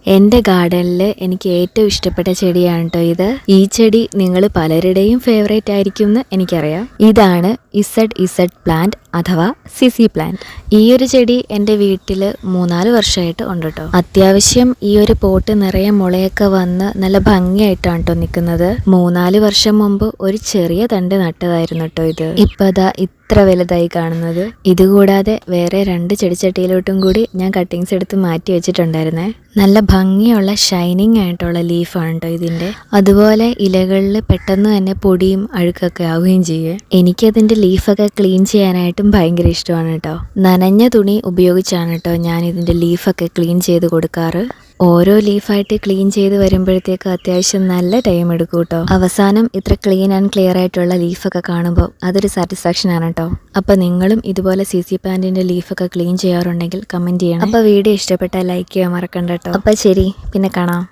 എൻ്റെ ഗാർഡനിൽ എനിക്ക് ഏറ്റവും ഇഷ്ടപ്പെട്ട ചെടിയാണ് കേട്ടോ ഇത്. ഈ ചെടി നിങ്ങൾ പലരുടെയും ഫേവറേറ്റ് ആയിരിക്കും എന്ന് എനിക്കറിയാം. ഇതാണ് ഇസഡ് പ്ലാന്റ് അഥവാ സിസി പ്ലാന്റ്. ഈ ഒരു ചെടി എൻ്റെ വീട്ടിൽ 3-4 വർഷമായിട്ട് ഉണ്ട് കേട്ടോ. അത്യാവശ്യം ഈ ഒരു പോട്ട് നിറയെ മുളയൊക്കെ വന്ന് നല്ല ഭംഗിയായിട്ടാണ് കേട്ടോ നിൽക്കുന്നത്. 3-4 വർഷം മുമ്പ് ഒരു ചെറിയ തണ്ട് നട്ടതായിരുന്നു കേട്ടോ ഇത്. ഇപ്പൊ ദാ ഇത്ര വലുതായി കാണുന്നത്. ഇതുകൂടാതെ വേറെ 2 ചെടിച്ചട്ടിയിലോട്ടും കൂടി ഞാൻ കട്ടിങ്സ് എടുത്ത് മാറ്റി വെച്ചിട്ടുണ്ടായിരുന്നേ. നല്ല ഭംഗിയുള്ള ഷൈനിങ് ആയിട്ടുള്ള ലീഫാണ് കേട്ടോ ഇതിൻ്റെ. അതുപോലെ ഇലകളിൽ പെട്ടെന്ന് തന്നെ പൊടിയും അഴുക്കൊക്കെ ആവുകയും ചെയ്യും. എനിക്കതിൻ്റെ ലീഫൊക്കെ ക്ലീൻ ചെയ്യാനായിട്ടും ഭയങ്കര ഇഷ്ടമാണ് കേട്ടോ. നനഞ്ഞ തുണി ഉപയോഗിച്ചാണ് കേട്ടോ ഞാൻ ഇതിൻ്റെ ലീഫൊക്കെ ക്ലീൻ ചെയ്ത് കൊടുക്കാറ്. ഓരോ ലീഫായിട്ട് ക്ലീൻ ചെയ്ത് വരുമ്പോഴത്തേക്ക് അത്യാവശ്യം നല്ല ടൈം എടുക്കും കേട്ടോ. അവസാനം ഇത്ര ക്ലീൻ ആൻഡ് ക്ലിയർ ആയിട്ടുള്ള ലീഫൊക്കെ കാണുമ്പോൾ അതൊരു സാറ്റിസ്ഫാക്ഷൻ ആണ് കേട്ടോ. അപ്പോൾ നിങ്ങളും ഇതുപോലെ സിസി പ്ലാന്റിൻ്റെ ലീഫൊക്കെ ക്ലീൻ ചെയ്യാറുണ്ടെങ്കിൽ കമൻറ്റ് ചെയ്യണം. അപ്പോൾ വീഡിയോ ഇഷ്ടപ്പെട്ടാൽ ലൈക്ക് ചെയ്യാൻ മറക്കണ്ട കേട്ടോ. അപ്പോൾ ശരി, പിന്നെ കാണാം.